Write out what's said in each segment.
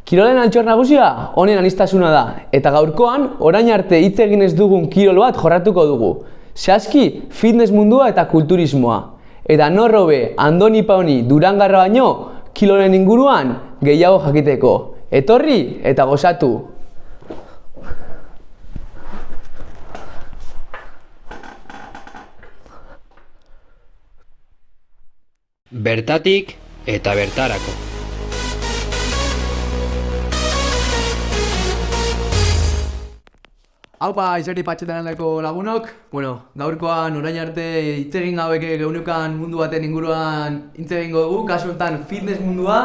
Kirolen altxor nagusia honen aniztasuna da, eta gaurkoan orain arte hitz egin ez dugun kirol bat jorratuko dugu. Zehazki, fitness mundua eta kulturismoa. Eta nor hobe Andoni Paoni Durangarra baino kirolen inguruan gehiago jakiteko. Etorri eta gozatu! Bertatik eta bertarako. Haupa, izerri patxetaneko lagunok. Gaurkoan orain arte hitz egin gauek geunukan mundu baten inguruan hitz egingo dugu, kasu honetan fitness mundua.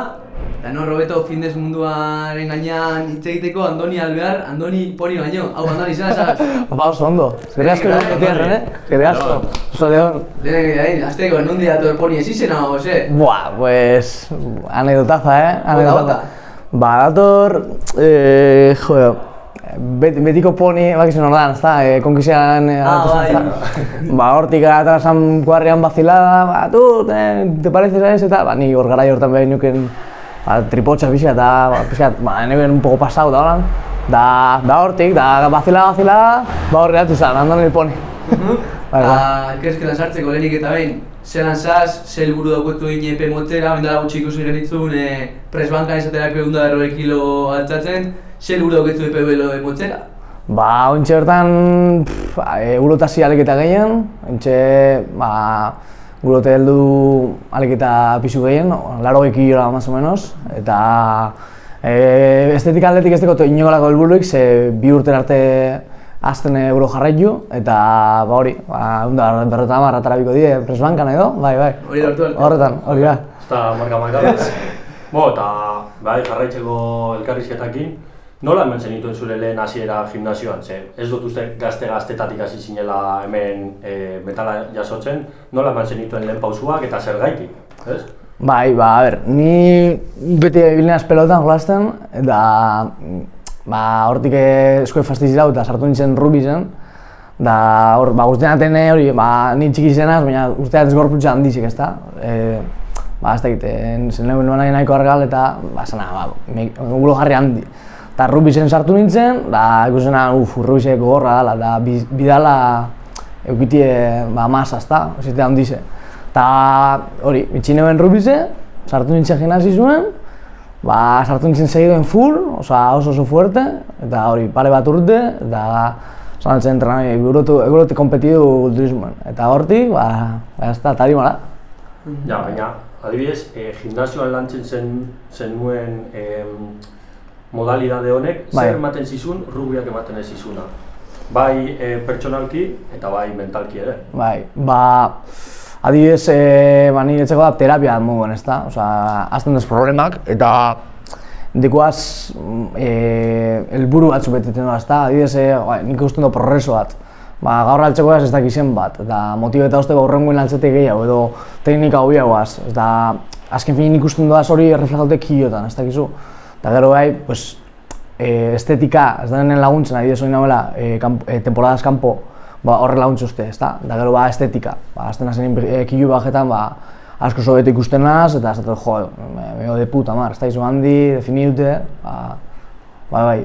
Eta nor hobeto fitness munduaren gainean hitz egiteko Andoni Alvear, Andoni Poni baino. Hau, Andoni, zena zaz? Ba, oso ondo. Zere asko betiarren, Zere asko. Oso deon. Lehenek egin, azteko, nondi dator Poni ez izena, ose? Buah, pues... Anedotaza, Anedotaza. Ba, dator... Betiko Poni, bakizun ordan, ezta? Konkisean... Ba, hortik atrasan kuarrian bazilada, ba, tu, te pareces a ez, eta... Ba, ni hor garai hortan behar nuken... tripotxa pixka eta... Ba, neben un poco pasau da horan. Da hortik, da bazilada, ba horri atu zan, Andoni Poni. Elkersketan sartzeko lehenik eta behin, zelan zaz, ze helburu daukotu egin epe motzera, bendala gutxi ikusi genitzun, presbankan esaterako 140 kilo altzatzen, ze helburu daukotu epe belo motzera? Ba, ointxe bertan, gurotasi aleketa gehien, ointxe, gurote heldu aleketa pisu gehien, 80 kilora más o menos, eta estetika aldetik ez dekotu inogolako helburuik, ze 2 urten arte azten euro jarraitu, eta ba hori, berrota marratara biko die, presbankan edo, bai. Hori dortu horretan, hori da. Ez da marka. Eta bai, jarraitzeko elkarrizketakin, nola hemen zenituen zure lehen hasiera gimnasioan? Ez dut uste gaztetatik hasi zinela hemen metala jasotzen, nola hemen zenituen lehen pausuak eta zer gaitik, ez? Bai, a ber, ni beti bilinaz pelotan jolasten, eta hortik eskoe fastizirau eta sartu nintzen rugbyzen. Da hor, guztien atene hori, ni txiki zenaz, baina guztiat ez gorputza handizik, ezta? Ez dakit, zen lehen nahi nahiko argal eta, zena, gulo jarri handi. Eta rugbyzen sartu nintzen, da ikusena, rugbysek gogorra dala, da bidala eukitie masa, ezta? Zite handize. Eta hori, bitxineben rugbyze, sartu nintzen gimnasi zuen, sartu nintzen segidoen full, oso fuerte, eta hori pare bat urte, eta zanatzen entrenai, egurote kompetidu kulturismoan. Eta hortik, ez da, tarimara. Ja, baina, adibidez, gimnasioan lantzen zenuen modalidade honek, zer ematen zizun, rugbyak ematen ez zizuna? Bai pertsonalki eta bai mentalki ere. Bai, adibidez, ni etzeko da terapia moduan, ezta? Azten duz problemak, eta dikoaz helburu batzu beteten da, ezta? Adibidez, nik ikusten du progreso bat. Gaur altzeko ez dakizen bat, eta motibeta uste horrengoen altzetek gehiago, edo teknika hobiagoaz. Azken fin ikusten duaz hori reflejaute kiliotan, ez dakizu. Eta gero bai, estetika, ez da denen laguntzen, adibidez hori nahuela, temporadas kanpo, horre laguntzu uste, ezta? Da gero estetika, azten hazen kilu bajetan, asko sobeto ikusten naz, eta ez da, medio de puta mar, ez da izu handi, definiute, bai,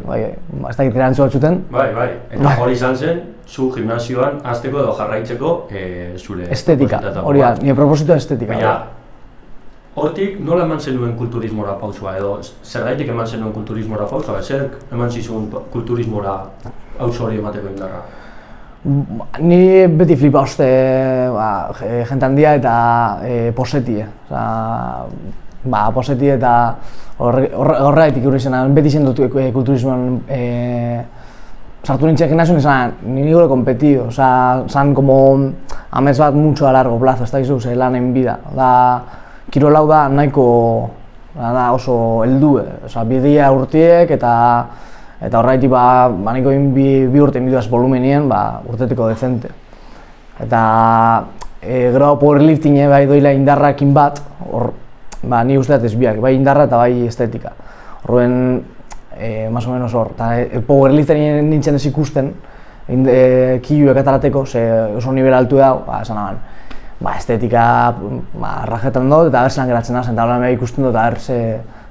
ez da ikerantzu batzuten. Bai, eta hori izan zen, zu gimnasioan hasteko edo jarraitzeko zure... Estetika, hori da, nire propositoa estetika. Baina, hortik nola eman zenuen kulturismora pausua, edo zergaitik eman zenuen kulturismora pausua, zer eman zizun kulturismora pausu hori emateko indarra? Ni beti flipa uste jente handia eta posetie. Posetie eta horregatik hori izan, beti zen dut kulturismoan sartu nintzen gimnasioan izan, ni gure kompetido. Zan como amets bat mucho a largo plazo, ez da gizu, lanen bida. Kirol hau da nahiko oso heldue, bidea urtiek eta horregatik nahiko bi urte inbiduaz volumenien urteteko dezente. Eta gero powerlifting bai doila indarrakin bat, ni usteat ez biak, bai indarra eta bai estetika. Horren, más o menos hor, eta powerlifting nintzen ez ikusten, kiluek atarateko, oso nivel altu dago, esan aban. Estetika rajetan dut eta berzelan geratzen nazen, eta horren ikusten dut,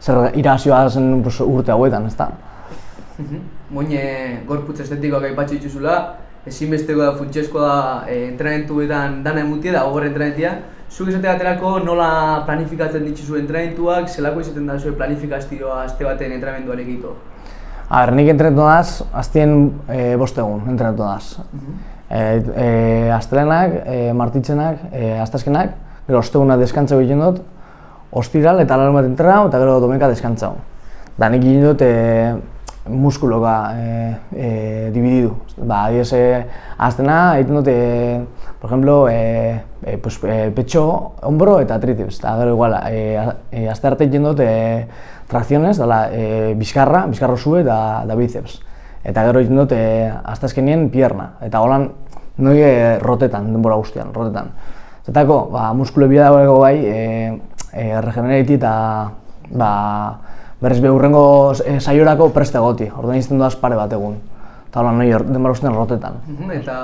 zer irazioa zen urte hauetan, ezta? Moin gorputz estetikoak aipatzu dituzula, ezinbesteko da, funtsezkoa da entrenamentuetan dana emutia da gogor entrenamentia. Zuk esate baterako nola planifikatzen dituzu entrenamentuak, zelako izaten da zuen planifikazioa aste baten entrenamentuan egito? Nik entrenatu naz, aztien 5 egun entrenatu naz. Astelenak, martitzenak, asteazkenak, gero ostegunak deskantzau egiten dut, ostiral eta larunbat entrenatu eta gero domenika deskantzau. Da nik egin dut muskuloka divididu. Adibidez, aztena egiten dut, por ejemplo, pecho, hombro eta triceps. Eta gero igual, aste arte egiten dut trakziones, bizkarra zue eta biceps. Eta gero egiten dut asteazkenien pierna. Eta holan noi rotetan, denbora guztian, rotetan. Zetako, muskule bila dagoelako bai, regenerati eta berriz hurrengo saiorako preste egoti. Orduan izten duaz pare bat egun. Eta hola, noi denbora guztian rotetan. Eta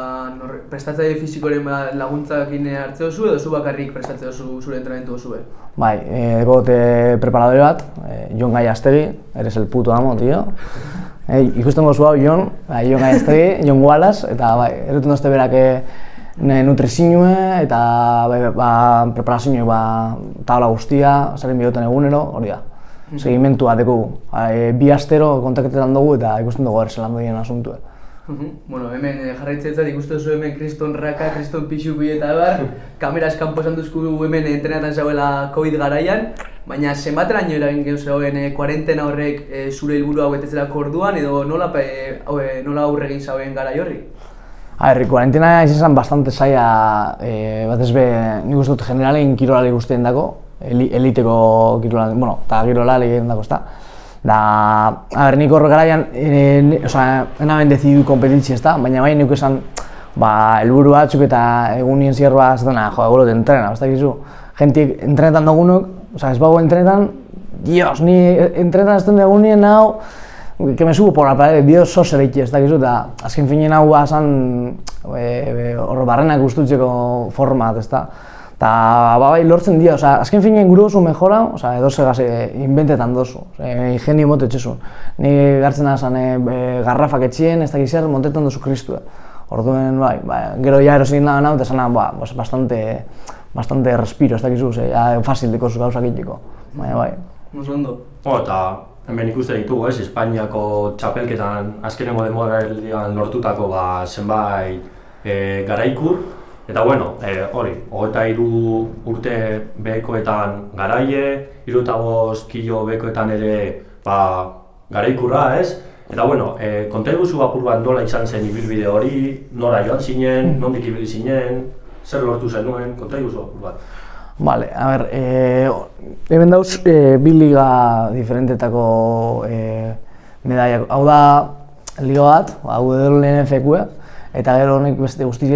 prestatzaile fisikoren laguntzakin hartzeo zu edo zu bakarrik prestatzeo zure entrenamentu zuen? Bai, egot preparadore bat, Jon Gaiastegi, eres el puto amo, tío. Ikusten gozu hau, Jon Gaiastegi, Jon Wallace, eta bai, erretu dozte berak nutrizinue eta preparazioa tabla guztia, zaren bihoten egunero, hori da. Segimentua dekugu. 2 astero kontaktetan dugu eta ikusten dugu zelan duen asuntue. Bueno, hemen jarraitzea ikusten duzu hemen Kriston Raka, Kriston Pixuki eta ebar, kameraz kanpo esan duzku hemen entrenatan zauela COVID garaian, baina zenbateraino eragin zegoen kuarentena horrek zure helburua betetzelako orduan edo nola aurre egin zauen garai horri? Kuarentena izan zen bastante zaila, batez be, nik uste dut generalen kirolari guztien dako, eliteko kirolari, bueno, eta kirolari egin dako, ezta. Nik horre garaian, enaben decididu kompetitzi, ezta, baina bai nik esan, helburu batzuk eta egunien zierba zetena, eguro entrena, ez dakizu. Gentik entrenetan dugunok, ez bago entrenetan, dios, ni entrenetan ez den egunien hau, que me subo por la pared, bideo sos ereiki, ez dakizu, eta azken finien hau esan horre barrenak guztutzeko format, ezta. Eta bai lortzen dira, azken finien gure oso mejora, edo segaz inventetan dozu, ingenio mote etxezun. Ni gartzen da garrafak etxien, ez dakiz zer, montetan dozu kristue. Orduen, gero ja erosin da nau, eta esan bastante respiro, ez dakizu, fácil dekozu gauzak egiteko. Bai. Oso ondo. Eta hemen ikusten ditugu, Espainiako txapelketan azkenengo denboraldian lortutako zenbait garaikur. Eta bueno, hori, 23 urte behekoetan garaie, 75 kilo behekoetan ere garaikurra, ez? Eta bueno, konta iguzu apur bat nola izan zen ibilbide hori, nola joan zinen, nondik ibili zinen, zer lortu zenuen, konta iguzu apur bat. Vale, a ber, hemen dauz bi liga diferentetako medaiak. Hau da liga bat, WNFQ, eta gero honek beste guztiz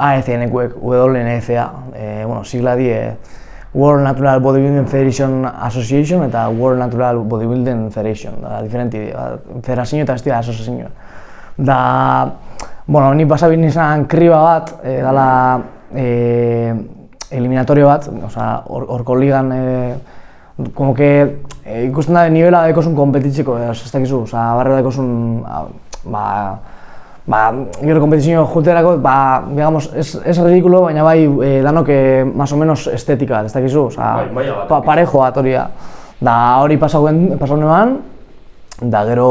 AECN-ekuek, WNFA, sigla die World Natural Bodybuilding Federation Association eta World Natural Bodybuilding Federation, diferenti dira, federazio eta bestia asociazioa. Ni pasabin izan kriba bat, dala eliminatorio bat, horko ligan, como que ikusten da nivela dekozun kompetitzeko, ez dakizu, barrera dekozun, gero kompetizio junterako, digamos, es ridículo, baina bai danok más o menos estetika, ez dakizu, parejo bat hori da. Hori pasau neban, da gero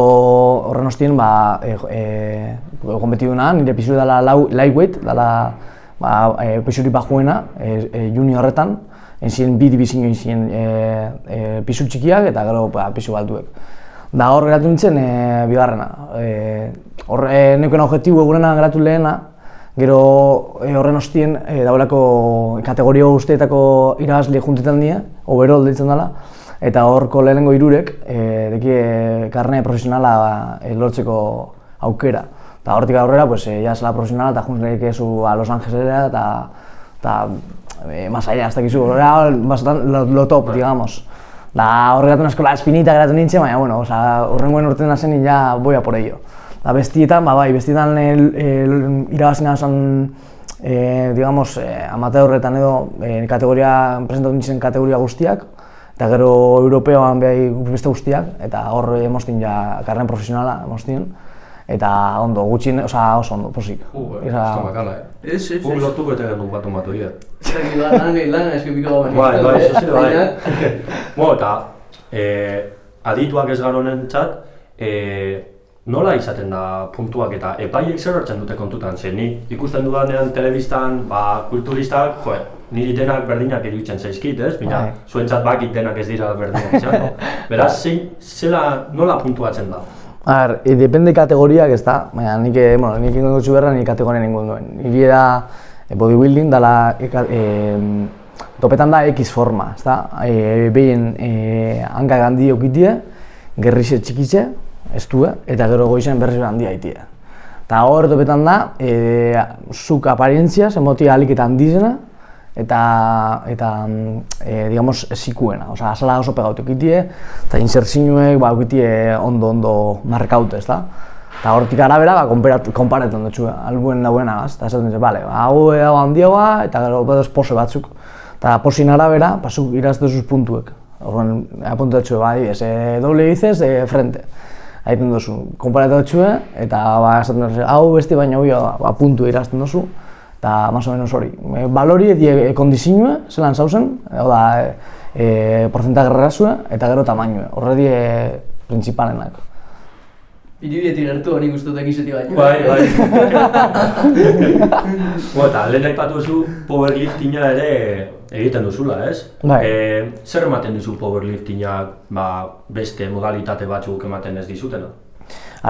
horren ostien kompetitu nahan, nire pisuri dela lightweight, dela pisuri bajuena, juni horretan, enzien bi dibizio enzien pisu txikiak eta gero pisu balduek. Hor geratu nintzen bigarrena. Neuken objektibo egurena geratu lehena, gero horren ostien dagoelako kategoria guztietako irabazle juntetan dira, overall deitzen dela, eta horko lehenengo hirurek karne profesionala lortzeko aukera. Eta hortik aurrera, ja zela profesionala eta juntzen egikezu Los Angelesera eta más allá, ez dakizu, lo top, digamos. Hor geratu naskola espinita geratu nintzen, baina, horrengoen urtean zen ja boia por ello. Bestietan, bestietan irabazina zen, digamos, amateurretan edo presentatu nintzen kategoria guztiak, eta gero europeoan behai beste guztiak, eta hor emoztin ja karren profesionala emoztin, eta ondo, gutxin, oso ondo, posik. Ez da makala, Ez. Guk lortuko eta genuen batu ia. Lana eskipiko gani. Bai, eso sí, bai. Bueno, eta adituak ez garonen txat, nola izaten da puntuak eta epaiek zer hartzen dute kontutan, ze ni ikusten dudanean telebistan, kulturistak, niri denak berdinak iruditzen zaizkit, ez? Baina zuentzat bakit denak ez dira berdinak izango. Beraz, nola puntuatzen da? A ver, depende kategoriak ez da, baina nik ingo dutxu berra nik kategoria ningun duen. Niri da bodybuilding dala topetan da X forma, ez da? Behien hankak handi eukitie, gerrixe txikitxe, ez du, eta gero goizen berriz handia haitie. Eta hor topetan da, zuk aparientziaz, emoti alik eta handizena, eta digamos, zikuena. Osa, azala oso pegautu ekitie, eta insertzinuek ekitie ondo markaute, ez da? Eta hortik arabera, konparetan dutxu, albuen dagoena gaz, eta esaten dut, bale, hau handiagoa, eta gero pose batzuk. Eta posin arabera, zuk irazte zuz puntuek. Horren, apuntu dutxu, doble bíceps, frente. Aiten duzu, konparetan dutxu, eta esaten dut, hau besti baina hau puntu irazten duzu. Eta, más o menos hori. Balori kondizinue, zelan zauzen, hau da, porcentagerrazue eta gero tamainue. Horre die principalenak. Irudietik gertu honik uste dut egizetik baino. Bai. Eta, lehen aipatu duzu powerliftinga ere egiten duzula, ez? Bai. Zer ematen duzu powerliftingak beste modalitate batzuk ematen ez dizutena?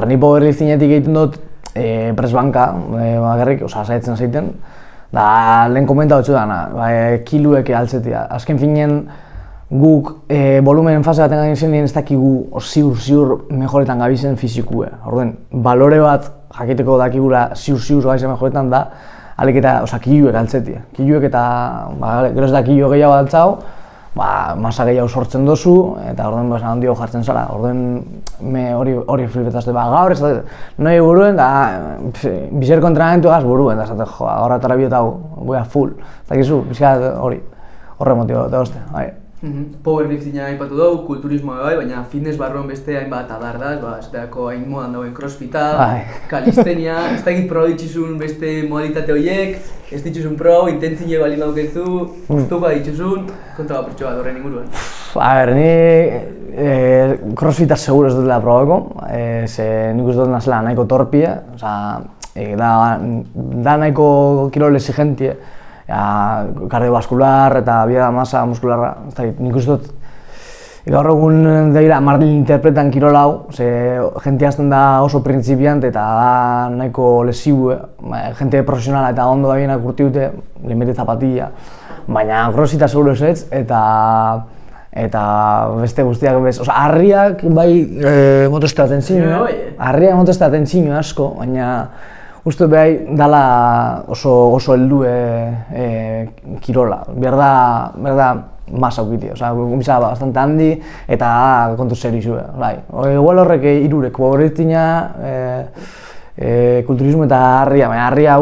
Ni powerliftingetik egiten dut press banka, bakarrik, saiatzen zaiten. Da, lehen komenta dutxu dana, kiluek altzetia. Azken finean, guk volumen fase baten gabizen ez dakigu ziur mejoretan gabizen fizikue. Orduen, balore bat jakiteko dakigula ziur gabizen mejoretan da, alik eta kiluek altzetia. Kiluek eta, gero ez da kilu gehiago altzau, masa gehiago sortzen dozu, eta orduen handio jartzen zara. Orduen, hori flipetazte, gaur ez da, nahi buruen, da bizerko entrenamentu egaz buruen, da esaten, gaur atara biotago, goia full. Ez dakizu, bizkat horre motio da hoste. Powerliftinga aipatu dugu, kulturismoa bai, baina fitness barruan beste hainbat adar da, esateako hain modan dauen crossfita, kalistenia, ez dakit proba dituzun beste modalitate horiek, ez dituzun proba, intentzine bali daukezu, gustuko dituzun, konta apurtxo bat horren inguruan. A ber, ni crossfita seguro ez dutela probako, nik uste dut nazela nahiko torpie, da nahiko kirol exigentie, kardiovaskular eta bia masa muskularra, nik uste dut gaur egun daira marlin interpretan kirol hau, jente hasten da oso prinzipiante eta da nahiko lesiu, jente profesionala eta ondo da bienak urti dute, lehenbete zapatilla, baina crossfita seguro ez eta beste guztiak bez, harriak bai motozte atentzioa, harriak motozte atentzioa asko, baina uste behai dala oso heldue kirola, behar da masa ukitia, gomisa bastante handi eta kontu seriozue. Igual horrek irurek, powerliftinga, kulturismo eta harria, baina harria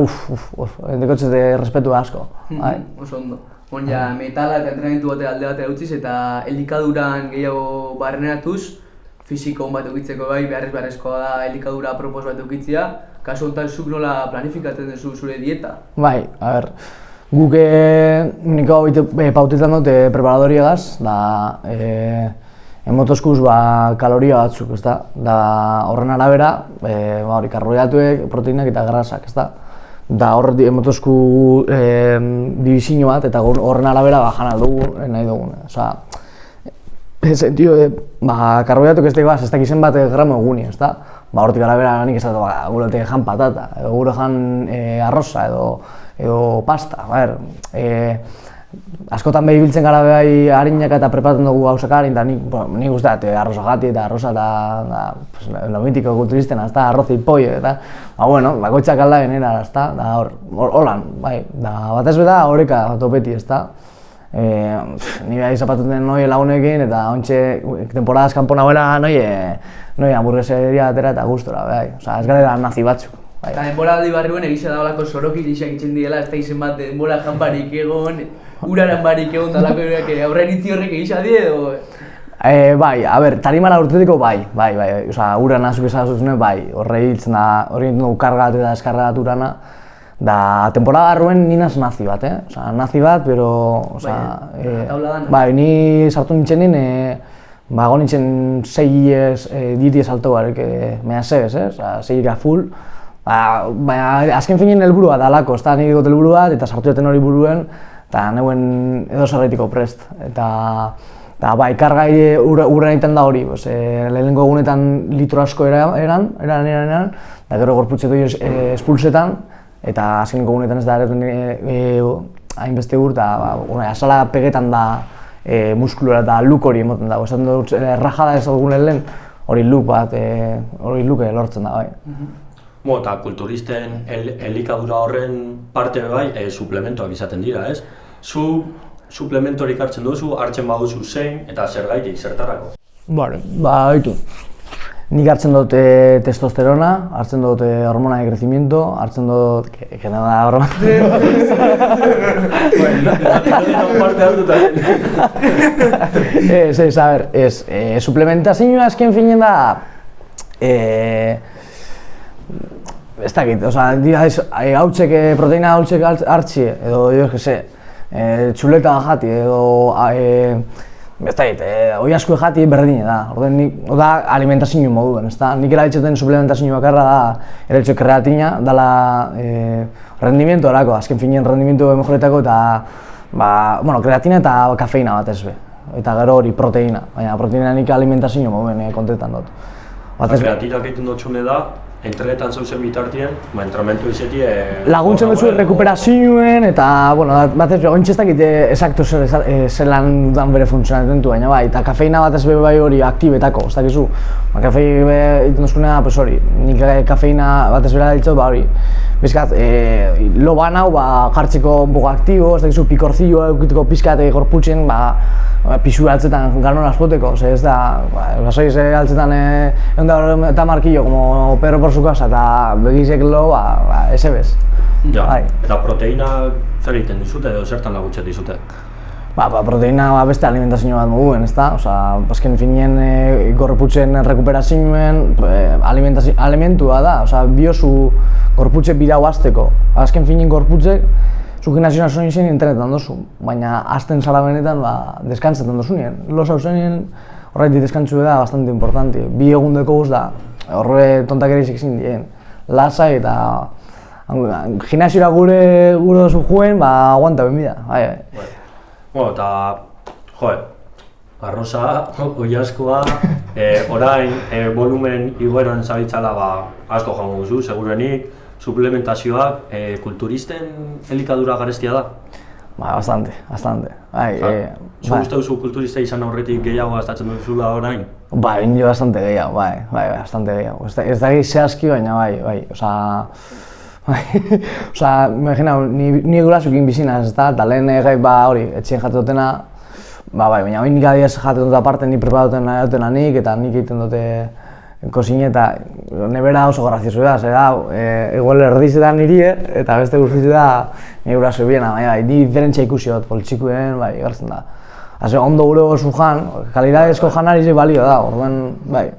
dekotzete respetu asko. Oso ondo. Metala eta entrenamentu alde batera utziz eta elikaduran gehiago barreneratuz, fisiko on bat eukitzeko beharrezkoa da elikadura apropos bat eukitzea. Kasu honetan zuk nola planifikatzen duzu zure dieta? Bai, a ber, guk nik hau pautetan dute preparadoriagaz, da emotozkuz kaloria batzuk, ezta? Da horren arabera, karbohidratuek, proteinak eta grasak, ezta? Da hor emotozku dibizio bat eta horren arabera jana dugu, nahi dugun. Sentio, karbohidratuak ez dakizen bat gramo eguni, ezta? Hortik arabera nik esatu, gure jan patata, edo gure jan arroza edo pasta. Askotan behi biltzen gara behi harinak eta preparatzen dugu gauzak harin, eta nik usteat arroza gati eta arroza eta lo mitiko kulturistena, arroza ipoio, eta bakoitzak alda genera, da holan, da batez beda horeka topeti, ni behar zapatuten noi lagunekin eta ontxe temporadaz kanpo nagoela noi hamburgueseria atera eta gustora, ez gara nazi batzuk. bai. Eta denboraldi barruen egisa dagoelako sorokir isak itzen diela, ez da izen bat denbora jan barik egon, uraran barik egon dalako aurren itzi horrek egisa die edo... Bai, a ber, tarimara urtetiko bai, oza, uran azuk esagazuzune bai, horre hiltzen da, horre egiten dugu kargat eta deskargat urana, da, temporada barruen ni naz nazi bat, oza, nazi bat, pero, oza, bai, ni sartu nintzen nien, ba, egon nintzen 6 dies alto barek, mea zebez, oza, 6 full, baina azken finien helburu bat alako, ez da, nik dut helburu bat, eta sartu jaten hori buruen, eta neuen edo zerraitiko prest, eta bai, kargai urren egiten da hori, lehenengo egunetan litro asko eran, eta gero gorputzeko espulsetan, eta azkeneko egunetan ez da hainbeste ur, eta azala pegetan da muskulora eta look hori emoten dago. Esaten dut, rajada ez dugunen lehen, hori look bat, hori look lortzen da, bai. Eta kulturisten elikadura horren parte bai, suplementoak izaten dira, ez? Zu suplementorik hartzen duzu, hartzen baduzu zein eta zergaitik, zertarako? Ba, haitu. Nik hartzen dut testosterona, hartzen dut hormona de crecimiento, hartzen dut... Que nada da horrema. A ber, suplementazioa azken finen da... Ez dakit, oza, hautzek, proteina hautzek hartzi, edo, jo, que se, txuleta jati, edo, ez dakit, oi asko jati berdine da, da alimentazio moduen, ez da? Nik erabiltzen suplementazio bakarra da, erabiltzen kreatina, dala rendimiento erako, azken finien rendimiento mejoretako eta, bueno, kreatina eta kafeina bat ez be, eta gero hori proteina, baina proteina nik alimentazio moduen kontretan dut. Kreatina egiten dutxune da, entrenetan zauzen bitartien, entrenamentu izetie... Laguntzen dutzu rekuperazioen eta, bueno, bat ez ointxe ez dakit esakto zelan dudan bere funtzionamentu, baina bai, eta kafeina bat ez be bai hori aktibetako, ez dakizu. Kafei egiten duzkunea, pues hori, nik kafeina bat ez bera ditzot, ba hori. Bizkat, lo ban hau jartzeko un poco aktibo, ez dakizu, pikorzioa eukiteko pizkat gorputzen, pisu altzetan ganon aspoteko, ez da, basoiz altzetan egon da eta markillo, como Pedro por su casa, eta begizek lo, ese bez. Ja, eta proteina zer egiten dizute edo zertan laguntzen dizute? Proteina beste alimentazio bat moduen, ez da? Azken finien gorputzen rekuperazioen alimentua da, biozu gorputze bidau azteko. Azken finien gorputzek, zu gimnasioan zoin zen internetan dozu, baina azten zara benetan deskantzaten dozu nien. Los hau zenien horretik deskantzu da bastante importante. 2 egundeko guz da, horre tontakerik ezin dien. Lasai eta gimnasiora gure dozu juen, aguanta benbida. Eta, arroza, oiazkoa, orain volumen igoeran zabitzala asko jango duzu, segurenik, suplementazioak, kulturisten elikadura garestia da? Bastante. Zu uste duzu kulturista izan aurretik gehiago gastatzen duzula orain? Bai, bastante gehiago, bastante gehiago. Ez da zehazki, baina bai, imagina, ni gurasukin bizinaz, eta lehen hori, etxien jate dutena, baina hori nik adiaz jate dut aparte, nik preparatuten nik, eta nik egiten dute kozine, eta nebera oso graziosu da, igual erdizetan niri, eta beste guztizu da ni gurasu biena, baina ni diferentzia ikusi dut, poltsikuen, gartzen da. Ondo gure gozu jan, kalidadezko janari balio da, orduan, bai.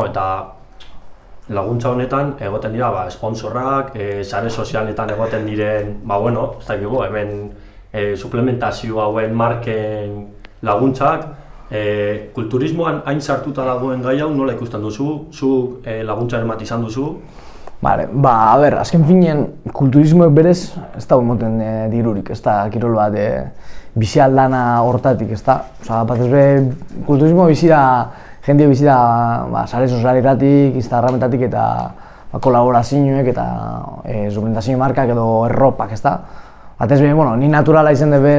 Eta laguntza honetan egoten dira sponsorrak, sare sozialetan egoten diren, ez dakigu, hemen suplementazio hauen marken laguntzak, kulturismoan hain sartuta dagoen gai hau nola ikusten duzu, zu laguntzaren bat izan duzu? Azken finien kulturismoek berez ez da emoten dirurik, ez da kirol bat bizi aldana hortatik, ez da. Bat ez be, kulturismo bizi da, jende bizi da sare sozialetatik, Instagrametatik eta kolaborazioek eta suplementazio markak edo erropak, ez da. Bat ez be, ni naturala izan dube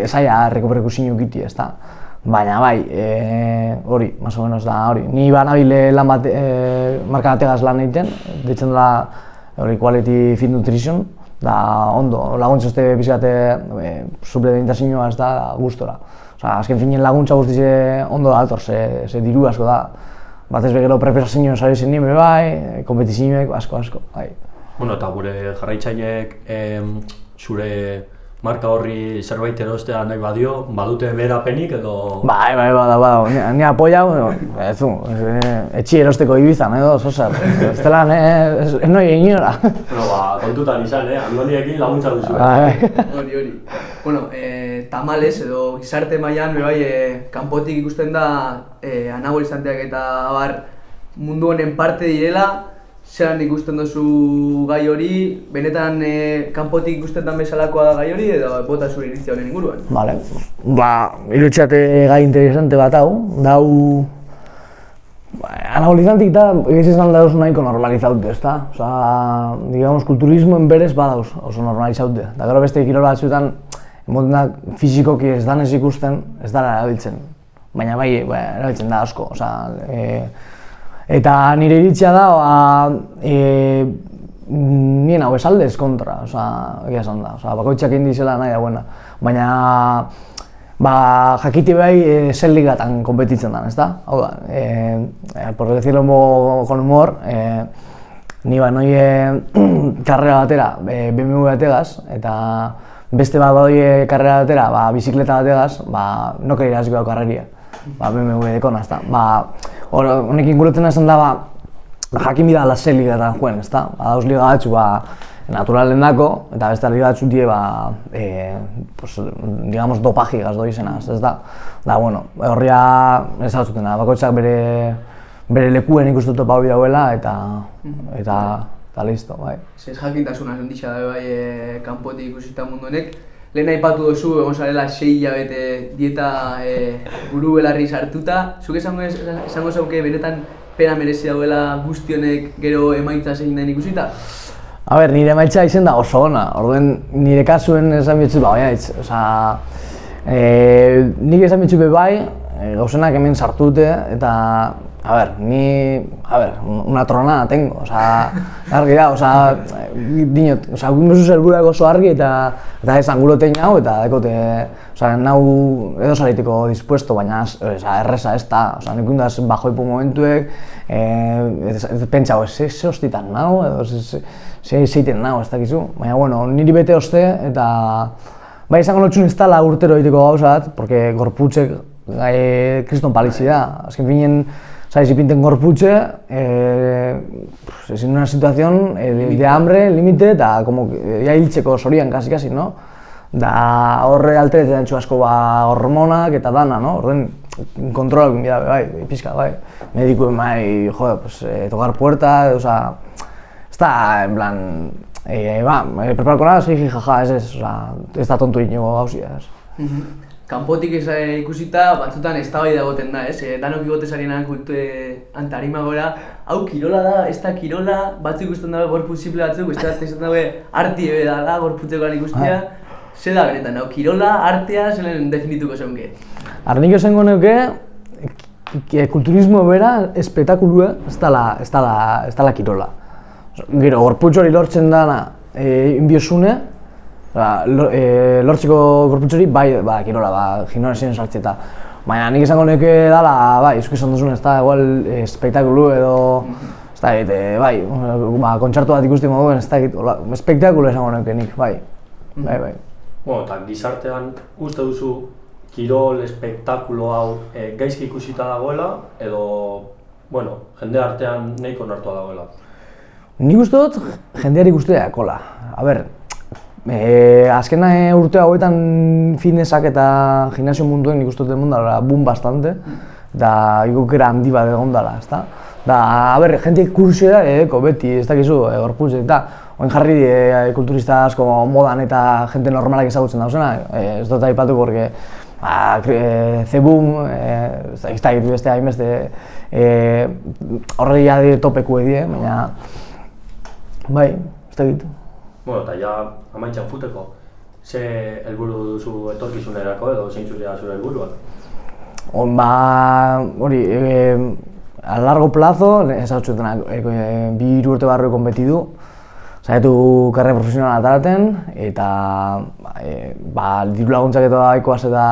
esaia rekuperkusio ukiti, ez da. Baina bai, hori, más o menos da hori. Ni banabile lan bat, marka bategaz lan egiten, deitzen dela Quality Fit Nutrition, da ondo, laguntza uste pizkate suplementazioa ez da gustora. Azken finien laguntza guztize ondo da altor, ze diru asko da. batez begero preparazioen sari zen nime bai, kompetizioek, asko, bai. Bueno, eta gure jarraitzaileek zure marka horri zerbait erostea nahi badio, badute beherapenik edo... Bai, bada, ni apoiau, etxi erosteko Ibizan edo, zozar, ez dela, ez noi inora. Bueno, kontutan izan, Andoniekin laguntza duzu. Hori. Bueno, tamales edo gizarte mailan kanpotik ikusten da anabolizanteak eta abar mundu honen parte direla. Zeran ikusten duzu gai hori, benetan kanpotik ikusten den bezalakoa da gai hori edo bota zure iritzia honen inguruan? Vale, irutxate gai interesante bat dau anabolizantik da, egez izan dauz nahiko normalizaute, ezta? Osa, digamos, kulturismoen berez badauz oso normalizaute. Da gero beste kirol batzuetan, emoten da, fizikoki ez danez ikusten, ez dara erabiltzen. Baina bai, erabiltzen da asko, osa, eta nire iritzia da, nien hau esaldez kontra, egia esan da, bakoitzak indizela nahi dagoena. Baina, jakite bai zer ligatan konpetitzen den, ezta? Hau da, por decirlo con humor, ni noi karrera batera BMW bategaz, eta beste bat badoi karrera batera, bizikleta bategaz, no quería hasiko karreria. BMW dekona, ezta? Honekin guretzen esan da, jakin bida zer ligatan joen, ezta? Dauz liga batzu, naturalen dako, eta beste liga batzu die, digamos, dopajigaz doi zenaz, ez da? Da, bueno, horria ez hau zuten, bakoitzak bere lekuen ikustu topa hori dauela, eta listo, bai. Ez jakintasuna zendixa da, bai, kanpotik ikusita mundu honek. Lehen aipatu duzu, egon zarela 6 hilabete dieta buru belarri sartuta. Zuk esango zauke benetan pena merezi dauela guzti honek gero emaitza zein den ikusita? A ber, nire emaitza izen da oso ona, orduen nire kasuen esan bitzu baiaitz. Nik esan bitzu bai, gauzenak hemen sartu dute, eta una tronada tengo, argi da, dinot, guinduzu zelburak oso argi eta esan gulotein hau, eta dekote, nau edo zariteko dispuesto, baina erreza ez da, nik gundaz bajoipu momentuek, pentsau, ze hostitan nau, edo ze zeiten nau, ez dakizu, baina, bueno, niri bete oste, eta bai esango lotxun ez dala urtero egiteko gauzat, porque gorputzek kriston palitzi da, azken finen, si pinten gorputxe, es en una situación de hambre, límite, eta ya hiltzeko sorian, kasi, no? Da horre alteretzen dantxu asko hormonak eta dana, no? Orden, kontrolak bida, bai, pizka, bai. Medikuen bai, tocar puerta, ez da, en plan, preparako nada, segi jaja, ez da tontu inigo gauzia, ez. Kanpotik ikusita, batzutan eztabaida egoten da, ez? Danok igotez arenan tarima gora, hau kirola da, ez da kirola, batzuk ikusten dabe gorputz simple batzuk, beste bat ikusten dabe arti ebe dala, gorputzekoan ikustia. Zer da benetan, hau kirola, artea, zelen definituko zeunke? Nik esango neuke, kulturismo bera, espektakulua, ez dala kirola. Gero, gorputz hori lortzen dana inbiosune, lortzeko gorputz hori, bai, kirola, gimnasien sartzeta. Baina nik esango neuke dala, bai, izuk esan duzun, ez da, igual, espektakulu edo, ez da, bai, kontzertu bat ikusten moduen, ez da, espektakulu esango neuke nik, bai. Bueno, eta gizartean uste duzu kirol, espektakulo hau gaizki ikusita dagoela, edo, bueno, jende artean nahiko onartua dagoela? Nik uste dut, jendeari ikustea dakola. A ber, azken urte hauetan fitnessak eta gimnasio munduen nik uste dut egon dala boom bastante, eta ikukera handi bat egon dala, ezta? Da, a ber, jenteak kursioa edeko beti, ez dakizu, gorputzek, eta oin jarri kulturista asko modan eta jente normalak ezagutzen dauzena, ez dut aipatuko, porque Zeboom, ez da egitu beste hainbeste, horregi adi topeku edie, baina, bai, ez da egitu. Bueno, eta ja amaitxan futeko, ze helburu duzu etorkizunerako edo zeintzuria zure helburuak? Hori, a largo plazo, ezagutzuetan 2 urte barru konbetidu, saiatu karrera profesionala ataraten, eta diru laguntzak eta daikoaz eta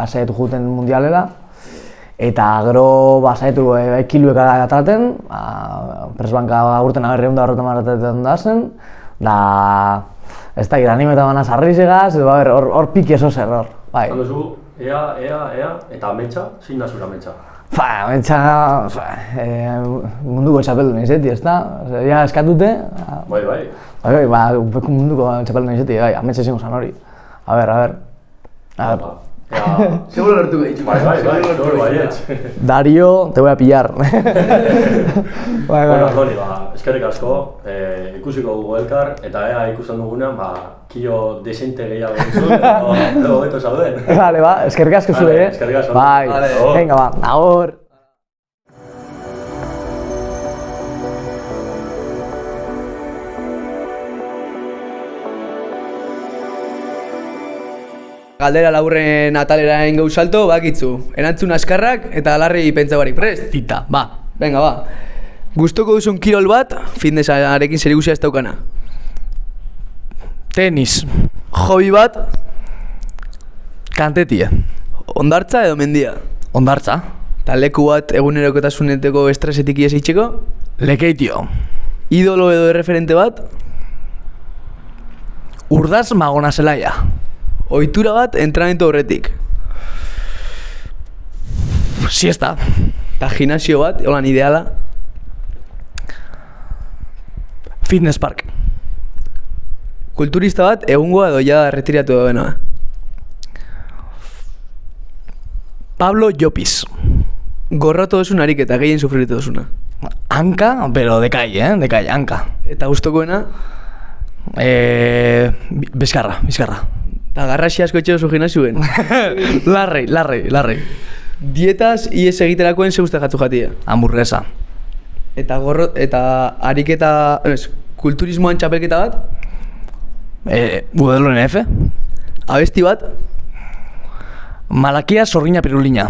saiatu juten mundialela. Eta gero basaitu kiluek atraten, presbanka agurten aberri da horretan da zen, da ez da gira animeta bana sarrizegaz, edo hor piki eso zer hor, bai. Handozu, ea, eta ametsa, zein da zura ametsa? Ametsa, munduko txapeldu nizeti, ez da? Ja eskatute. Bai. Munduko txapeldu nizeti, bai, ametsa izango zan hori. A ver. Seguro lortu gehitzu. Bai. Dario, te voy a pillar. Bueno, Andoni, eskerrik asko, ikusiko dugu elkar, eta ea ikusten dugunean, kilo desente gehiago duzun, edo beto zauden. Vale, eskerrik asko zure, eskerrik asko. Bai, venga, ahor. Galdera laburren atalera engau salto, bakitzu. Erantzun askarrak eta alarri pentsa barik, prest? Tita, Venga, Gustoko duzun kirol bat, fitnessarekin zerikusia ez daukana. Tenis. Hobby bat, Kantetia. hondartza edo mendia. Hondartza. Ta leku bat egunerokotasuneteko estresetik ies itxeko. Lekeitio. Idolo edo erreferente bat, Urdaz Magona Zelaia. ohitura bat entrenamendu horretik. Siesta. Ta gimnasio bat, holan ideala. Fitness park. Kulturista bat, egungoa edo ja retiratu dagoena. Pablo Llopis. Gorroto duzun harik eta gehien sufritu duzuna. Hanka, pero de calle, hanka. Eta gustokoena, Bizkarra. eta garrasi asko etxe duzu gimnasioen. Larrei. Dietaz ies egiterakoen ze uste jatzu jatia. Hamburguesa. Eta ariketa, kulturismoan txapelketa bat, Udelo NF. abesti bat, Malakia Zorrina Pirulina.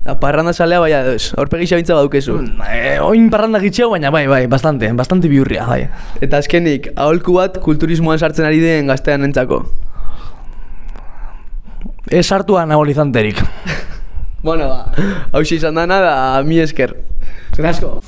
eta parranda salea baina edoz, horpegi xabintza badukezu. Oin parranda gitxeo, baina bai, bastante bihurria, bai. Eta azkenik, aholku bat kulturismoan sartzen ari den gaztean entzako. Ez hartu anabolizanterik. Bueno, hauxe izan dana da mi esker. Zer asko.